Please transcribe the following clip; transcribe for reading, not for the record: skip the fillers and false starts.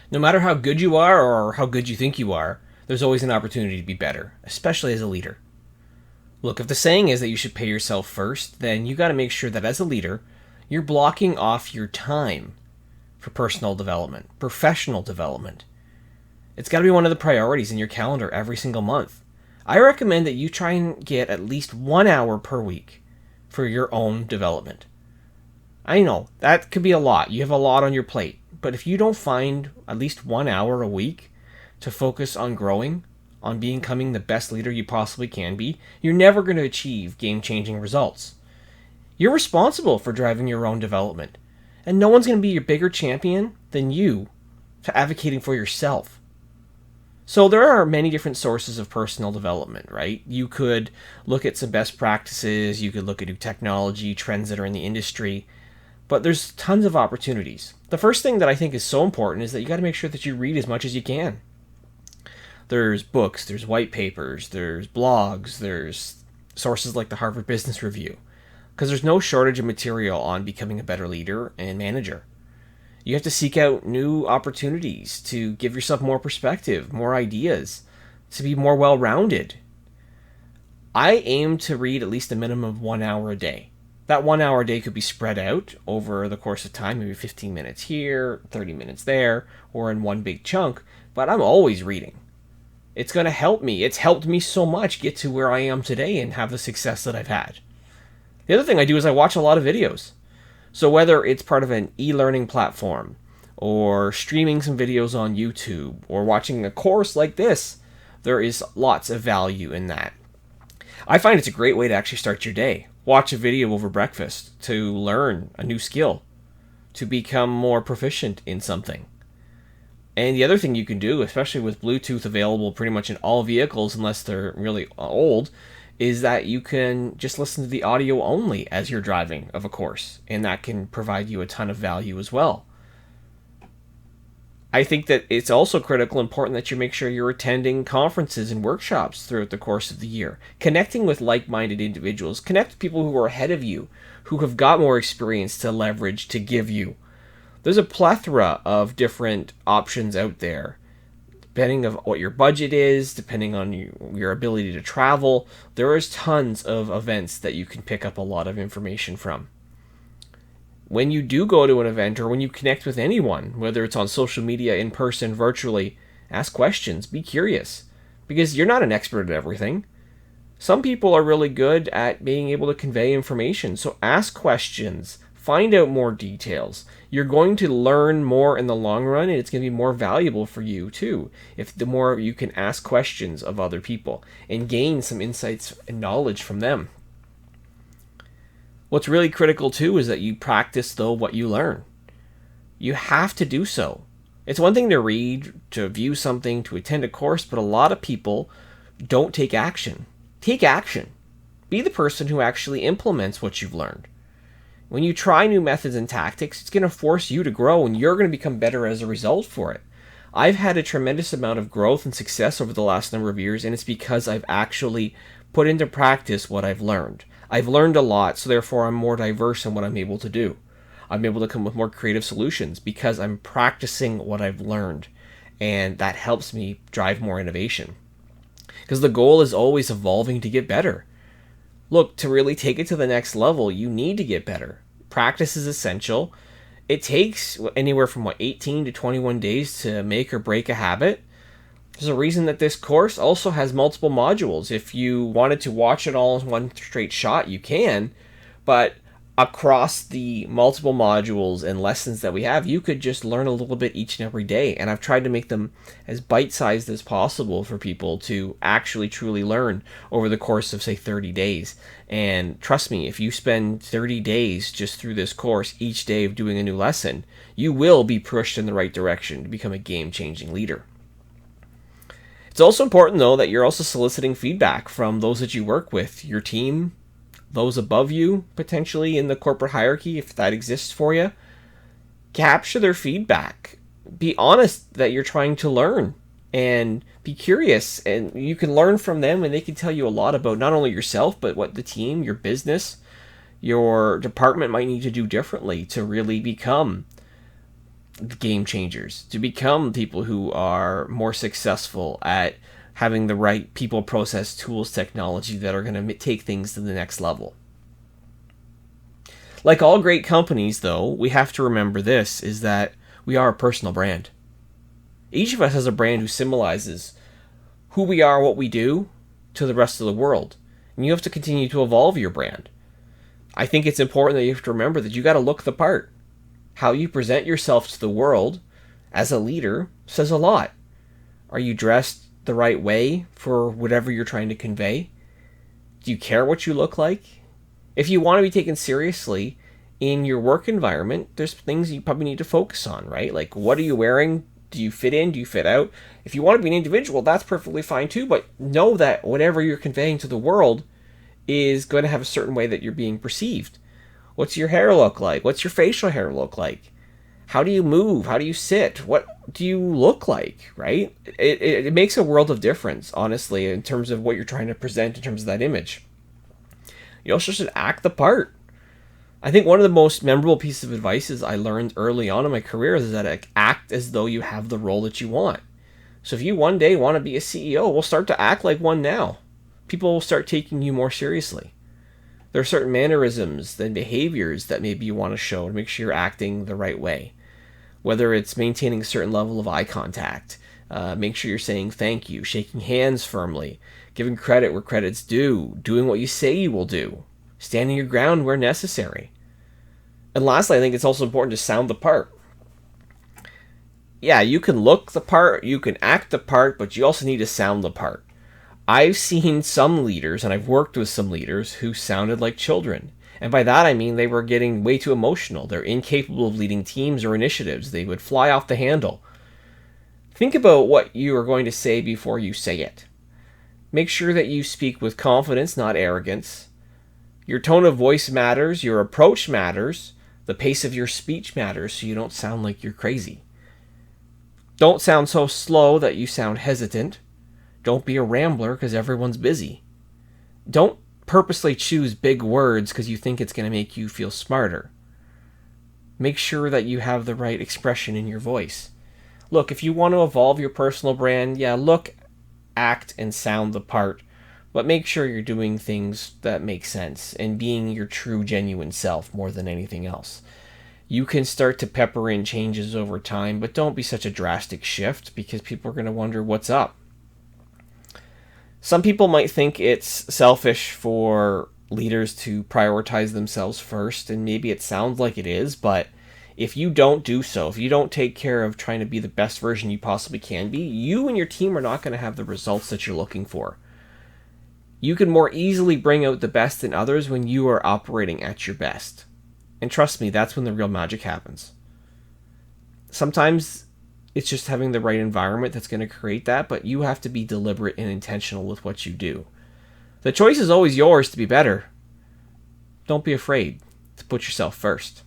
No matter how good you are or how good you think you are, there's always an opportunity to be better, especially as a leader. Look, if the saying is that you should pay yourself first, then you got to make sure that as a leader, you're blocking off your time for personal development, professional development. It's got to be one of the priorities in your calendar every single month. I recommend that you try and get at least 1 hour per week for your own development. I know that could be a lot. You have a lot on your plate. But if you don't find at least 1 hour a week to focus on growing, on becoming the best leader you possibly can be, you're never going to achieve game-changing results. You're responsible for driving your own development. And no one's going to be a bigger champion than you to advocating for yourself. So there are many different sources of personal development, right? You could look at some best practices, you could look at new technology, trends that are in the industry, but there's tons of opportunities. The first thing that I think is so important is that you got to make sure that you read as much as you can. There's books, there's white papers, there's blogs, there's sources like the Harvard Business Review, because there's no shortage of material on becoming a better leader and manager. You have to seek out new opportunities to give yourself more perspective, more ideas, to be more well-rounded. I aim to read at least a minimum of 1 hour a day. That 1 hour a day could be spread out over the course of time, maybe 15 minutes here, 30 minutes there, or in one big chunk, but I'm always reading. It's going to help me. It's helped me so much get to where I am today and have the success that I've had. The other thing I do is I watch a lot of videos. So whether it's part of an e-learning platform, or streaming some videos on YouTube, or watching a course like this, there is lots of value in that. I find it's a great way to actually start your day. Watch a video over breakfast to learn a new skill, to become more proficient in something. And the other thing you can do, especially with Bluetooth available pretty much in all vehicles unless they're really old, is that you can just listen to the audio only as you're driving of a course, and that can provide you a ton of value as well. I think that it's also critical important that you make sure you're attending conferences and workshops throughout the course of the year, connecting with like-minded individuals, connect with people who are ahead of you, who have got more experience to leverage to give you. There's a plethora of different options out there. Depending on what your budget is, depending on your ability to travel, there is tons of events that you can pick up a lot of information from. When you do go to an event or when you connect with anyone, whether it's on social media, in person, virtually, ask questions, be curious, because you're not an expert at everything. Some people are really good at being able to convey information, so ask questions, find out more details. You're going to learn more in the long run, and it's going to be more valuable for you too, if the more you can ask questions of other people and gain some insights and knowledge from them. What's really critical too is that you practice though what you learn. You have to do so. It's one thing to read, to view something, to attend a course, but a lot of people don't take action. Take action. Be the person who actually implements what you've learned. When you try new methods and tactics, it's going to force you to grow, and you're going to become better as a result for it. I've had a tremendous amount of growth and success over the last number of years, and it's because I've actually put into practice what I've learned. I've learned a lot, so therefore I'm more diverse in what I'm able to do. I'm able to come with more creative solutions because I'm practicing what I've learned, and that helps me drive more innovation. Because the goal is always evolving to get better. Look, to really take it to the next level, you need to get better. Practice is essential. It takes anywhere from 18 to 21 days to make or break a habit. There's a reason that this course also has multiple modules. If you wanted to watch it all in one straight shot, you can, but across the multiple modules and lessons that we have, you could just learn a little bit each and every day. And I've tried to make them as bite-sized as possible for people to actually truly learn over the course of, say, 30 days. And trust me, if you spend 30 days just through this course, each day of doing a new lesson, you will be pushed in the right direction to become a game-changing leader. It's also important, though, that you're also soliciting feedback from those that you work with, your team, those above you, potentially in the corporate hierarchy, if that exists for you. Capture their feedback. Be honest that you're trying to learn, and be curious, and you can learn from them, and they can tell you a lot about not only yourself, but what the team, your business, your department might need to do differently to really become the game changers, to become people who are more successful at having the right people, process, tools, technology that are going to take things to the next level. Like all great companies, though, we have to remember this, is that we are a personal brand. Each of us has a brand who symbolizes who we are, what we do, to the rest of the world. And you have to continue to evolve your brand. I think it's important that you have to remember that you got to look the part. How you present yourself to the world as a leader says a lot. Are you dressed the right way for whatever you're trying to convey? Do you care what you look like? If you want to be taken seriously in your work environment, there's things you probably need to focus on, right? Like, what are you wearing? Do you fit in? Do you fit out? If you want to be an individual, that's perfectly fine too, but know that whatever you're conveying to the world is going to have a certain way that you're being perceived. What's your hair look like? What's your facial hair look like? How do you move? How do you sit? What do you look like, right? It makes a world of difference, honestly, in terms of what you're trying to present in terms of that image. You also should act the part. I think one of the most memorable pieces of advice I learned early on in my career is that act as though you have the role that you want. So if you one day want to be a CEO, we'll start to act like one now. People will start taking you more seriously. There are certain mannerisms and behaviors that maybe you want to show to make sure you're acting the right way. Whether it's maintaining a certain level of eye contact, make sure you're saying thank you, shaking hands firmly, giving credit where credit's due, doing what you say you will do, standing your ground where necessary. And lastly, I think it's also important to sound the part. Yeah, you can look the part, you can act the part, but you also need to sound the part. I've seen some leaders, and I've worked with some leaders who sounded like children. And by that I mean they were getting way too emotional. They're incapable of leading teams or initiatives. They would fly off the handle. Think about what you are going to say before you say it. Make sure that you speak with confidence, not arrogance. Your tone of voice matters, your approach matters, the pace of your speech matters, so you don't sound like you're crazy. Don't sound so slow that you sound hesitant. Don't be a rambler because everyone's busy. Don't purposely choose big words because you think it's going to make you feel smarter. Make sure that you have the right expression in your voice. Look, if you want to evolve your personal brand, look, act, and sound the part, but make sure you're doing things that make sense and being your true, genuine self more than anything else. You can start to pepper in changes over time, but don't be such a drastic shift because people are going to wonder what's up. Some people might think it's selfish for leaders to prioritize themselves first, and maybe it sounds like it is, but if you don't do so, if you don't take care of trying to be the best version you possibly can be, you and your team are not going to have the results that you're looking for. You can more easily bring out the best in others when you are operating at your best. And trust me, that's when the real magic happens. Sometimes it's just having the right environment that's going to create that, but you have to be deliberate and intentional with what you do. The choice is always yours to be better. Don't be afraid to put yourself first.